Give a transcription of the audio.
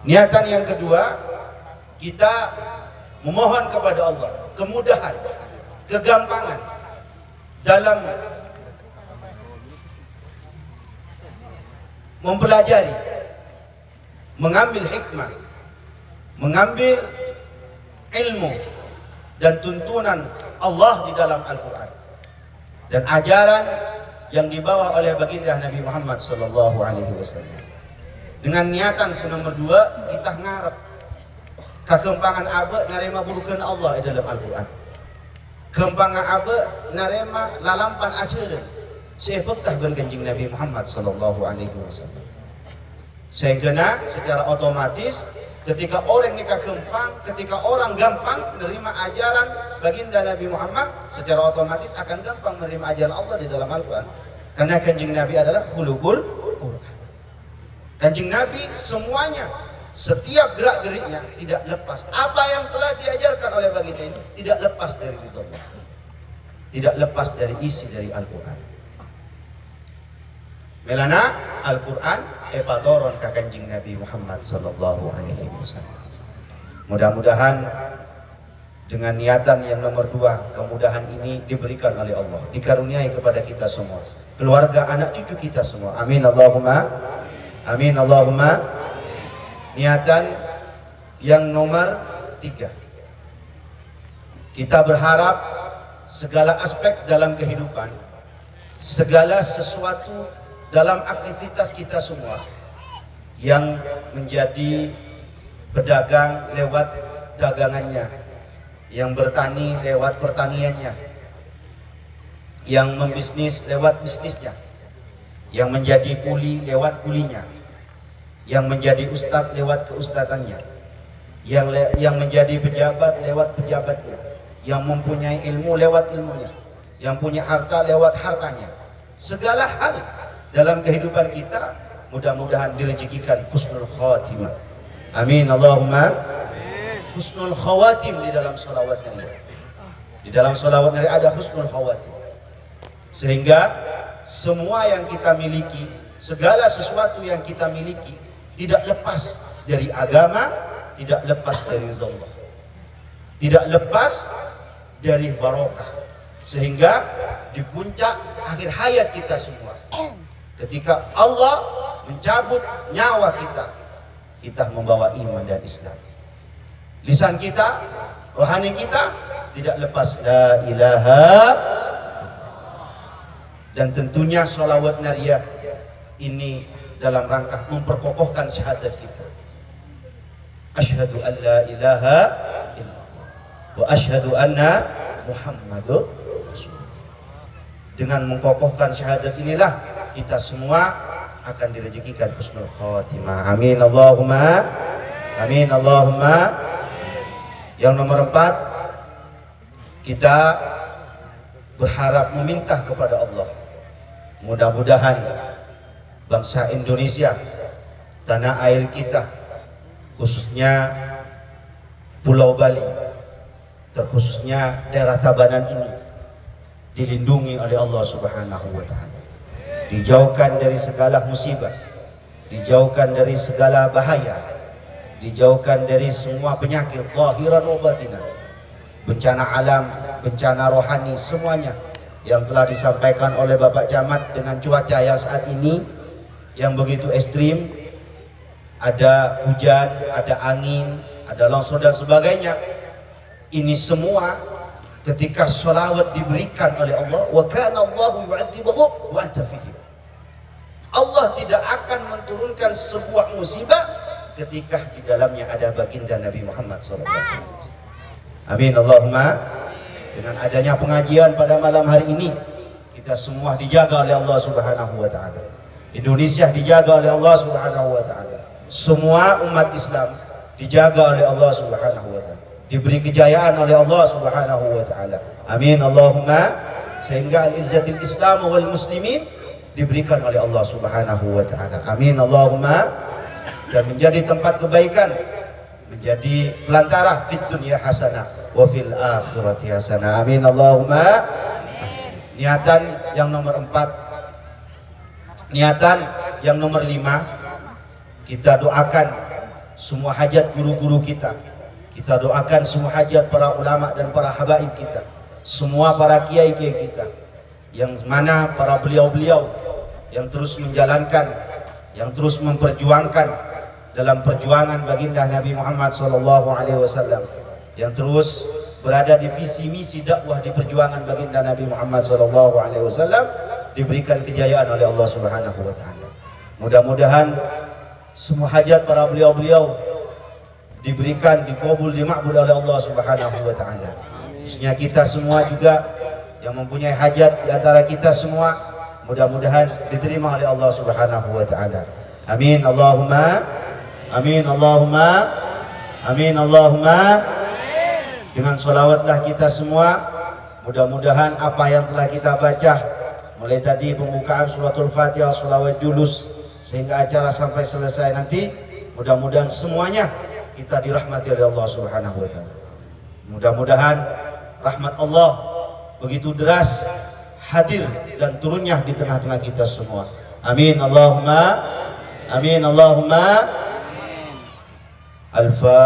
Niatan yang kedua, kita memohon kepada Allah kemudahan, kegampangan dalam mempelajari, mengambil hikmah, mengambil ilmu dan tuntunan Allah di dalam Al-Quran dan ajaran yang dibawa oleh baginda Nabi Muhammad SAW. Dengan niatan senomor dua, kita ngarep kekempangan abe narema burukan Allah di dalam Al-Quran. Kempangan abe narema lalampan ajaran sepektah berganjing Nabi Muhammad SAW. Sehingga secara otomatis ketika orang nikah kempang, ketika orang gampang menerima ajaran baginda Nabi Muhammad, secara otomatis akan gampang menerima ajaran Allah di dalam Al-Quran. Karena kanjeng Nabi adalah khuluqul Quran. Kanjeng Nabi semuanya, setiap gerak geriknya tidak lepas. Apa yang telah diajarkan oleh baginda ini tidak lepas dari itu Allah, tidak lepas dari isi dari Al-Quran. Melana Al-Quran epadoron ka kanjeng Nabi Muhammad SAW. Mudah-mudahan dengan niatan yang nomor dua, kemudahan ini diberikan oleh Allah, dikaruniai kepada kita semua, keluarga, anak cucu kita semua. Amin Allahumma, amin Allahumma. Niatan yang nomor tiga, kita berharap segala aspek dalam kehidupan, segala sesuatu dalam aktivitas kita semua yang menjadi pedagang lewat dagangannya, yang bertani lewat pertaniannya, yang membisnis lewat bisnisnya, yang menjadi kuli lewat kulinya, yang menjadi ustadz lewat keustadannya, yang menjadi pejabat lewat pejabatnya, yang mempunyai ilmu lewat ilmunya, yang punya harta lewat hartanya. Segala hal dalam kehidupan kita mudah-mudahan direzekikan husnul khatimah. Amin Allahumma. Husnul khawatim di dalam sholawat Nabi. Di dalam sholawat Nabi ada husnul khawatim. Sehingga semua yang kita miliki, segala sesuatu yang kita miliki tidak lepas dari agama, tidak lepas dari Allah, tidak lepas dari barokah. Sehingga di puncak akhir hayat kita semua, ketika Allah mencabut nyawa kita, kita membawa iman dan Islam. Lisan kita, rohani kita tidak lepas la ilaha, dan tentunya sholawat nariyah ini dalam rangka memperkokohkan syahadat kita. Asyhadu an la ilaha illallah wa asyhadu anna Muhammadur Rasulullah. Dengan mengkokohkan syahadat inilah kita semua akan direzekikan husnul khatimah. Amin Allahumma, amin Allahumma. Yang nomor 4, kita berharap meminta kepada Allah, mudah-mudahan bangsa Indonesia, tanah air kita, khususnya Pulau Bali, terkhususnya daerah Tabanan ini, dilindungi oleh Allah Subhanahu wa Ta'ala, dijauhkan dari segala musibah, dijauhkan dari segala bahaya, dijauhkan dari semua penyakit zahiran wa batinan, bencana alam, bencana rohani, semuanya yang telah disampaikan oleh Bapak Camat. Dengan cuaca yang saat ini yang begitu ekstrim, ada hujan, ada angin, ada longsor dan sebagainya, ini semua ketika sholawat diberikan oleh Allah, wa kana Allahu yu'adzibuhum wa anta fihim. Allah tidak akan menurunkan sebuah musibah ketika di dalamnya ada baginda Nabi Muhammad SAW. Amin Allahumma. Dengan adanya pengajian pada malam hari ini, kita semua dijaga oleh Allah Subhanahu wa Ta'ala. Indonesia dijaga oleh Allah Subhanahu wa Ta'ala. Semua umat Islam dijaga oleh Allah Subhanahu wa Ta'ala, diberi kejayaan oleh Allah Subhanahu wa Ta'ala. Amin Allahumma. Sehingga al-izzatil Islam wal muslimin diberikan oleh Allah Subhanahu wa Ta'ala. Amin Allahumma. Dan menjadi tempat kebaikan, menjadi pelantara fit dunya hasanah wa fil akhirati hasanah. Amin Allahumma. Niatan yang nomor 4, niatan yang nomor 5, kita doakan semua hajat guru-guru kita. Kita doakan semua hajat para ulama dan para habaib kita, semua para kiai-kiai kita, yang mana para beliau-beliau yang terus menjalankan, yang terus memperjuangkan dalam perjuangan baginda Nabi Muhammad SAW, yang terus berada di visi misi dakwah di perjuangan baginda Nabi Muhammad SAW, diberikan kejayaan oleh Allah Subhanahu wa taala. Mudah-mudahan semua hajat para beliau-beliau diberikan, dikabul, dimakbul oleh Allah Subhanahu wa taala. Khususnya kita semua juga yang mempunyai hajat di antara kita semua, mudah-mudahan diterima oleh Allah Subhanahu wa taala. Amin Allahumma amin Allahumma amin Allahumma. Dengan sholawatlah kita semua, mudah-mudahan apa yang telah kita baca mulai tadi pembukaan suratul Fatihah, sholawat julus sehingga acara sampai selesai nanti, mudah-mudahan semuanya kita dirahmati oleh Allah Subhanahu wa taala. Mudah-mudahan rahmat Allah begitu deras hadir dan turunnya di tengah-tengah kita semua. Amin Allahumma amin Allahumma. Al-Fatihah.